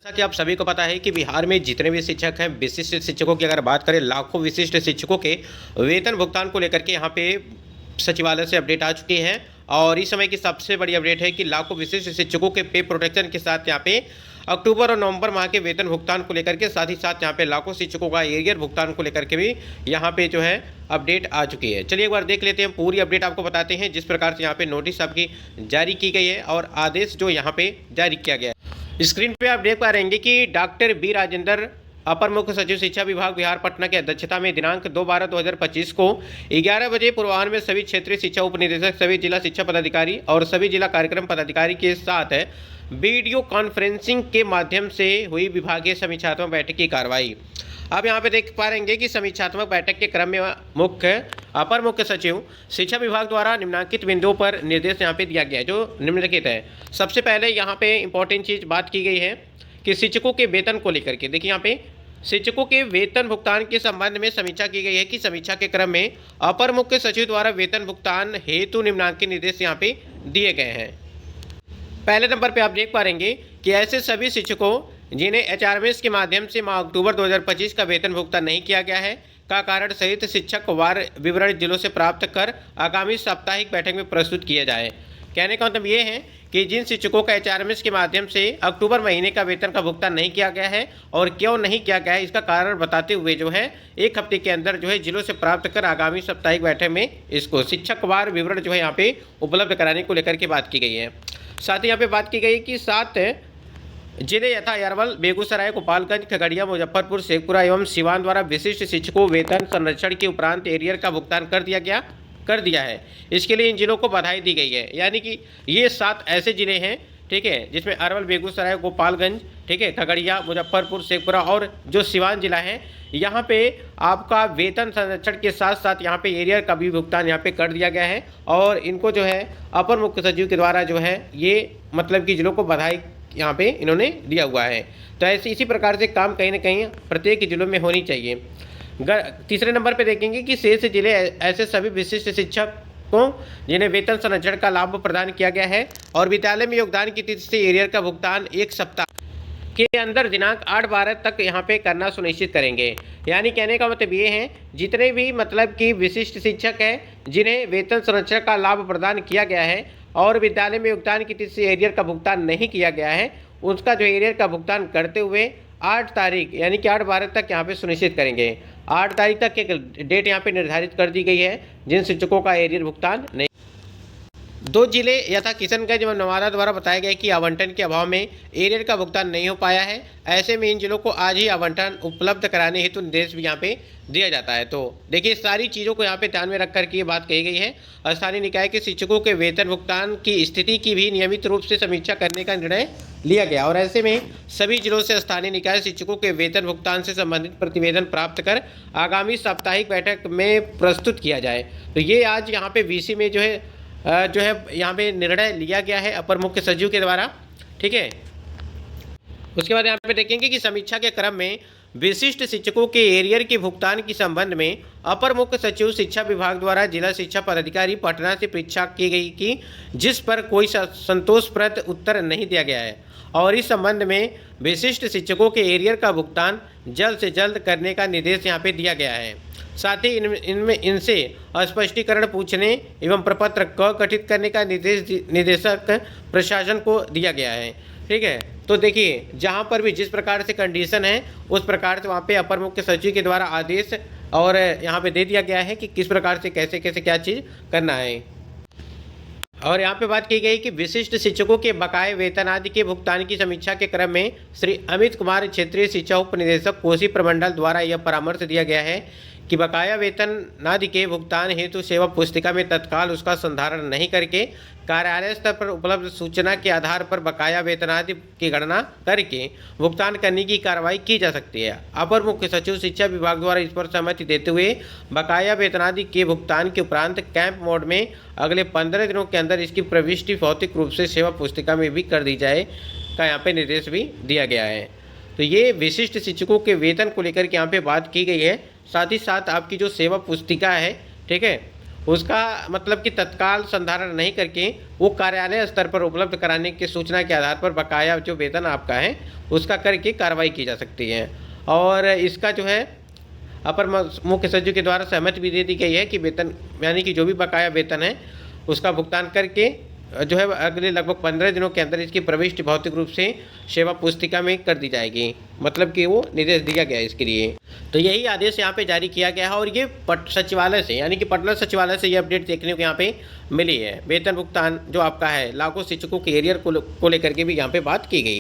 जैसा कि आप सभी को पता है कि बिहार में जितने भी शिक्षक हैं, विशिष्ट शिक्षकों की अगर बात करें, लाखों विशिष्ट शिक्षकों के वेतन भुगतान को लेकर के यहाँ पे सचिवालय से अपडेट आ चुकी है। और इस समय की सबसे बड़ी अपडेट है कि लाखों विशिष्ट शिक्षकों के पे प्रोटेक्शन के साथ यहाँ पे अक्टूबर और नवंबर माह के वेतन भुगतान को लेकर के, साथ ही साथ यहाँ पे लाखों शिक्षकों का एरियर भुगतान को लेकर के भी यहाँ पे जो है अपडेट आ चुकी है। चलिए एक बार देख लेते हैं, पूरी अपडेट आपको बताते हैं जिस प्रकार से यहाँ पे नोटिस आपकी जारी की गई है और आदेश जो यहाँ पे जारी किया गया है। स्क्रीन पे आप देख पा रहे हैं कि डॉक्टर बी राजेंद्र, अपर मुख्य सचिव शिक्षा विभाग बिहार पटना की अध्यक्षता में दिनांक 2/12/2025 को 11 बजे पूर्वाह्न में सभी क्षेत्रीय शिक्षा उप निदेशक, सभी जिला शिक्षा पदाधिकारी और सभी जिला कार्यक्रम पदाधिकारी के साथ वीडियो कॉन्फ्रेंसिंग के माध्यम से हुई विभागीय समीक्षात्मक बैठक की कार्रवाई। अब यहाँ पे देख पा रहे हैं कि समीक्षात्मक बैठक के क्रम में अपर मुख्य सचिव शिक्षा विभाग द्वारा निम्नलिखित बिंदुओं पर निर्देश यहाँ पे दिया गया है, जो निम्नलिखित है। सबसे पहले यहाँ पे इंपॉर्टेंट चीज़ बात की गई है कि शिक्षकों के वेतन को लेकर के, देखिए यहाँ पे शिक्षकों के वेतन भुगतान के संबंध में समीक्षा की गई है कि समीक्षा के क्रम में अपर मुख्य सचिव द्वारा वेतन भुगतान हेतु निम्नलिखित निर्देश यहाँ पे दिए गए हैं। पहले नंबर पे आप देख पा रहे कि ऐसे सभी शिक्षकों जिन्हें एचआरएमएस के माध्यम से माह अक्टूबर 2025 का वेतन भुगतान नहीं किया गया है का कारण सहित शिक्षक वार विवरण जिलों से प्राप्त कर आगामी साप्ताहिक बैठक में प्रस्तुत किया जाए। कहने का मतलब ये है कि जिन शिक्षकों का एचआरएमएस के माध्यम से अक्टूबर महीने का वेतन का भुगतान नहीं किया गया है और क्यों नहीं किया गया है, इसका कारण बताते हुए जो है 1 हफ्ते के अंदर जो है जिलों से प्राप्त कर आगामी साप्ताहिक बैठक में इसको शिक्षकवार विवरण जो है यहाँ पे उपलब्ध कराने को लेकर के बात की गई है। साथ ही यहाँ पे बात की गई कि 7 जिले यथा अरवल, बेगूसराय, गोपालगंज, खगड़िया, मुजफ्फरपुर, शेखपुरा एवं सिवान द्वारा विशिष्ट शिक्षकों वेतन संरक्षण के उपरांत एरियर का भुगतान कर दिया है। इसके लिए इन जिलों को बधाई दी गई है। यानी कि ये 7 ऐसे जिले हैं, ठीक है, जिसमें अरवल, बेगूसराय, गोपालगंज, ठीक है, खगड़िया, मुजफ्फरपुर, शेखपुरा और जो सिवान जिला है, यहाँ पे आपका वेतन संरक्षण के साथ साथ यहाँ पे एरियर का भी भुगतान यहाँ पे कर दिया गया है। और इनको जो है अपर मुख्य सचिव के द्वारा जो है ये मतलब कि जिलों को बधाई यहाँ पे इन्होंने दिया हुआ है। तो ऐसे इसी प्रकार से काम कहीं ना कहीं प्रत्येक जिलों में होनी चाहिए। तीसरे नंबर पे देखेंगे कि शेष जिले ऐसे सभी विशिष्ट शिक्षक को जिन्हें वेतन संरक्षण का लाभ प्रदान किया गया है और विद्यालय में योगदान की तिथि से एरियर का भुगतान 1 सप्ताह के अंदर दिनांक 8/12 तक यहाँ पे करना सुनिश्चित करेंगे। यानी कहने का मतलब ये है, जितने भी मतलब कि विशिष्ट शिक्षक हैं जिन्हें वेतन संरक्षण का लाभ प्रदान किया गया है और विद्यालय में योगदान की तिथि से एरियर का भुगतान नहीं किया गया है, उसका जो एरियर का भुगतान करते हुए 8 तारीख यानी कि 8/12 तक यहाँ पे सुनिश्चित करेंगे। 8 तारीख तक एक डेट यहाँ पे निर्धारित कर दी गई है जिन शिक्षकों का एरियर भुगतान नहीं। 2 जिले यथा किशनगंज एवं नवादा द्वारा बताया गया कि आवंटन के अभाव में एरियर का भुगतान नहीं हो पाया है। ऐसे में इन जिलों को आज ही आवंटन उपलब्ध कराने हेतु निर्देश भी यहाँ पे दिया जाता है। तो देखिए सारी चीज़ों को यहाँ पे ध्यान में रख कर के ये बात कही गई है। स्थानीय निकाय के शिक्षकों के वेतन भुगतान की स्थिति की भी नियमित रूप से समीक्षा करने का निर्णय लिया गया और ऐसे में सभी जिलों से स्थानीय निकाय शिक्षकों के वेतन भुगतान से संबंधित प्रतिवेदन प्राप्त कर आगामी साप्ताहिक बैठक में प्रस्तुत किया जाए। तो ये आज यहाँ पे वीसी में जो है यहाँ पे निर्णय लिया गया है अपर मुख्य सचिव के द्वारा, ठीक है। उसके बाद यहाँ पे देखेंगे कि समीक्षा के क्रम में विशिष्ट शिक्षकों के एरियर के भुगतान के संबंध में अपर मुख्य सचिव शिक्षा विभाग द्वारा जिला शिक्षा पदाधिकारी पटना से परीक्षा की गई कि जिस पर कोई संतोषप्रद उत्तर नहीं दिया गया है और इस संबंध में विशिष्ट शिक्षकों के एरियर का भुगतान जल्द से जल्द करने का निर्देश यहाँ पे दिया गया है। साथ ही इनसे स्पष्टीकरण पूछने एवं प्रपत्र क गठित करने का निदेशक प्रशासन को दिया गया है, ठीक है। तो देखिए जहाँ पर भी जिस प्रकार से कंडीशन है उस प्रकार से वहाँ पे अपर मुख्य सचिव के द्वारा आदेश और यहाँ पे दे दिया गया है कि किस प्रकार से कैसे कैसे क्या चीज़ करना है। और यहाँ पे बात की गई कि विशिष्ट शिक्षकों के बकाये वेतन आदि के भुगतान की समीक्षा के क्रम में श्री अमित कुमार, क्षेत्रीय शिक्षा उप निदेशक, कोसी प्रमंडल द्वारा यह परामर्श दिया गया है कि बकाया वेतन आदि के भुगतान हेतु सेवा पुस्तिका में तत्काल उसका संधारण नहीं करके कार्यालय स्तर पर उपलब्ध सूचना के आधार पर बकाया वेतन आदि की गणना करके भुगतान करने की कार्रवाई की जा सकती है। अपर मुख्य सचिव शिक्षा विभाग द्वारा इस पर सहमति देते हुए बकाया वेतन आदि के भुगतान के उपरांत कैंप मोड में अगले 15 दिनों के अंदर इसकी प्रविष्टि भौतिक रूप से सेवा पुस्तिका में भी कर दी जाए का यहाँ पे निर्देश भी दिया गया है। तो ये विशिष्ट शिक्षकों के वेतन को लेकर के यहाँ पे बात की गई है। साथ ही साथ आपकी जो सेवा पुस्तिका है, ठीक है, उसका मतलब कि तत्काल संधारण नहीं करके वो कार्यालय स्तर पर उपलब्ध कराने की सूचना के आधार पर बकाया जो वेतन आपका है उसका करके कार्रवाई की जा सकती है। और इसका जो है अपर मुख्य सचिव के द्वारा सहमति भी दे दी गई है कि वेतन यानी कि जो भी बकाया वेतन है उसका भुगतान करके जो है अगले लगभग 15 दिनों के अंदर इसकी प्रविष्टि भौतिक रूप से सेवा पुस्तिका में कर दी जाएगी। मतलब कि वो निर्देश दिया गया है इसके लिए। तो यही आदेश यहाँ पे जारी किया गया है और ये सचिवालय से यानी कि पटना सचिवालय से ये अपडेट देखने को यहाँ पे मिली है। वेतन भुगतान जो आपका है लाखों शिक्षकों के एरियर को लेकर के भी यहाँ पे बात की गई।